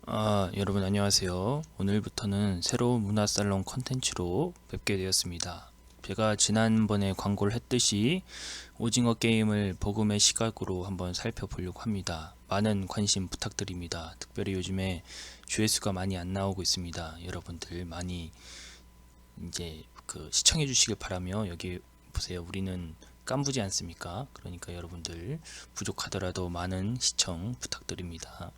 여러분 안녕하세요. 오늘부터는 새로운 문화살롱 컨텐츠로 뵙게 되었습니다. 제가 지난번에 광고를 했듯이 오징어 게임을 복음의 시각으로 한번 살펴보려고 합니다. 많은 관심 부탁드립니다. 특별히 요즘에 조회수가 많이 안 나오고 있습니다. 여러분들 많이 이제 시청해 주시길 바라며, 여기 보세요. 우리는 깐부지 않습니까? 그러니까 여러분들 부족하더라도 많은 시청 부탁드립니다.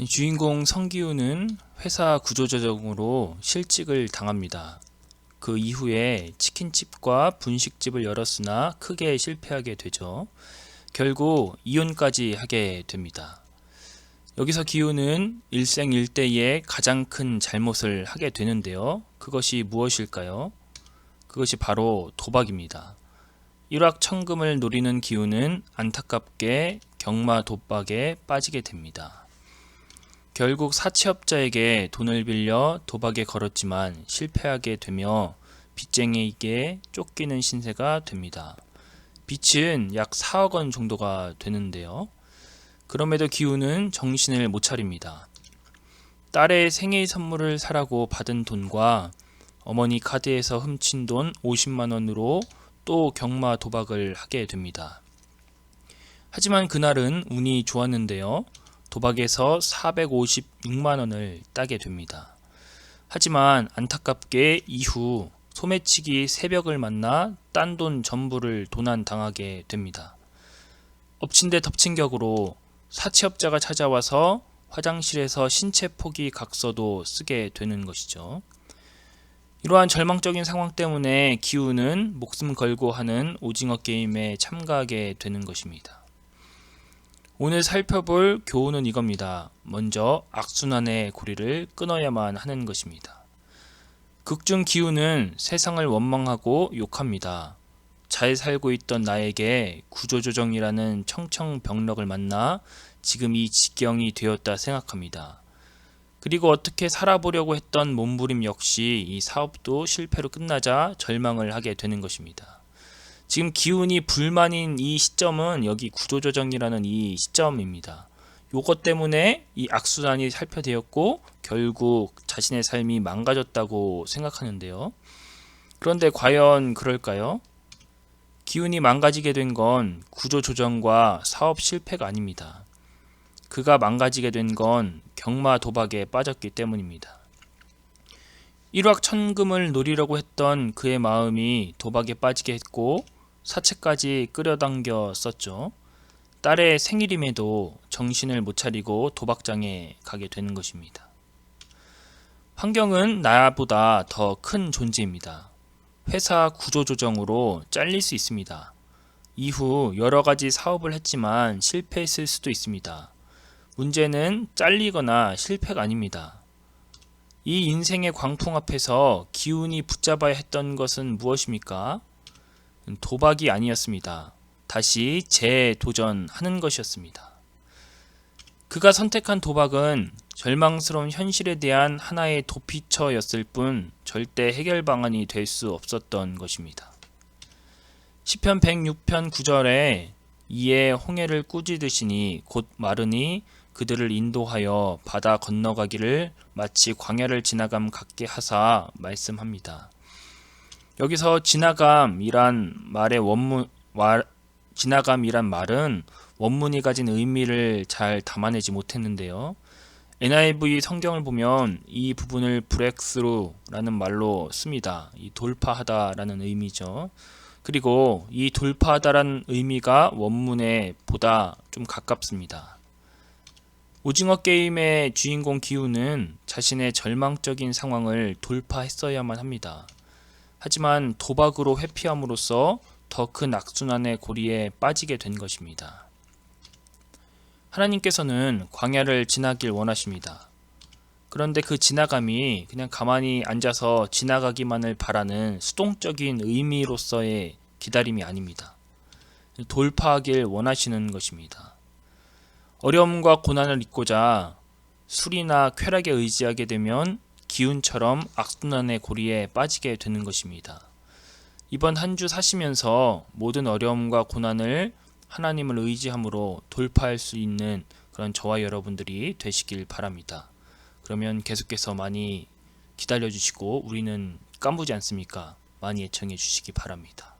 주인공 성기훈은 회사 구조조정으로 실직을 당합니다. 그 이후에 치킨집과 분식집을 열었으나 크게 실패하게 되죠. 결국 이혼까지 하게 됩니다. 여기서 기훈은 일생일대의 가장 큰 잘못을 하게 되는데요. 그것이 무엇일까요? 그것이 바로 도박입니다. 일확천금을 노리는 기훈은 안타깝게 경마 도박에 빠지게 됩니다. 결국 사채업자에게 돈을 빌려 도박에 걸었지만 실패하게 되며 빚쟁이에게 쫓기는 신세가 됩니다. 빚은 약 4억 원 정도가 되는데요. 그럼에도 기훈은 정신을 못 차립니다. 딸의 생일 선물을 사라고 받은 돈과 어머니 카드에서 훔친 돈 50만 원으로 또 경마 도박을 하게 됩니다. 하지만 그날은 운이 좋았는데요. 도박에서 456만 원을 따게 됩니다. 하지만 안타깝게 이후 소매치기 새벽을 만나 딴 돈 전부를 도난당하게 됩니다. 엎친 데 덮친 격으로 사채업자가 찾아와서 화장실에서 신체 포기 각서도 쓰게 되는 것이죠. 이러한 절망적인 상황 때문에 기훈은 목숨 걸고 하는 오징어 게임에 참가하게 되는 것입니다. 오늘 살펴볼 교훈은 이겁니다. 먼저 악순환의 고리를 끊어야만 하는 것입니다. 극중 기훈은 세상을 원망하고 욕합니다. 잘 살고 있던 나에게 구조조정이라는 청청병력을 만나 지금 이 지경이 되었다 생각합니다. 그리고 어떻게 살아보려고 했던 몸부림 역시 이 사업도 실패로 끝나자 절망을 하게 되는 것입니다. 지금 기훈이 불만인 이 시점은 여기 구조조정이라는 이 시점입니다. 요것 때문에 이 악순환이 살펴되었고 결국 자신의 삶이 망가졌다고 생각하는데요. 그런데 과연 그럴까요? 기훈이 망가지게 된 건 구조조정과 사업 실패가 아닙니다. 그가 망가지게 된 건 경마 도박에 빠졌기 때문입니다. 일확천금을 노리려고 했던 그의 마음이 도박에 빠지게 했고 사채까지 끌어당겼었죠. 딸의 생일임에도 정신을 못 차리고 도박장에 가게 되는 것입니다. 환경은 나보다 더 큰 존재입니다. 회사 구조조정으로 잘릴 수 있습니다. 이후 여러 가지 사업을 했지만 실패했을 수도 있습니다. 문제는 잘리거나 실패가 아닙니다. 이 인생의 광풍 앞에서 기훈이 붙잡아야 했던 것은 무엇입니까? 도박이 아니었습니다. 다시 재도전하는 것이었습니다. 그가 선택한 도박은 절망스러운 현실에 대한 하나의 도피처였을 뿐 절대 해결 방안이 될 수 없었던 것입니다. 시편 106편 9절에 이에 홍해를 꾸짖으시니 곧 마르니 그들을 인도하여 바다 건너가기를 마치 광야를 지나감 같게 하사 말씀합니다. 여기서 지나감이란 말은 원문이 가진 의미를 잘 담아내지 못했는데요. NIV 성경을 보면 이 부분을 브렉스루라는 말로 씁니다. 이 돌파하다라는 의미죠. 그리고 이 돌파하다라는 의미가 원문에 보다 좀 가깝습니다. 오징어 게임의 주인공 기훈은 자신의 절망적인 상황을 돌파했어야만 합니다. 하지만 도박으로 회피함으로써 더 큰 악순환의 고리에 빠지게 된 것입니다. 하나님께서는 광야를 지나길 원하십니다. 그런데 그 지나감이 그냥 가만히 앉아서 지나가기만을 바라는 수동적인 의미로서의 기다림이 아닙니다. 돌파하길 원하시는 것입니다. 어려움과 고난을 잊고자 술이나 쾌락에 의지하게 되면 기훈처럼 악순환의 고리에 빠지게 되는 것입니다. 이번 한 주 사시면서 모든 어려움과 고난을 하나님을 의지함으로 돌파할 수 있는 그런 저와 여러분들이 되시길 바랍니다. 그러면 계속해서 많이 기다려 주시고 우리는 깐부지 않습니까? 많이 애청해 주시기 바랍니다.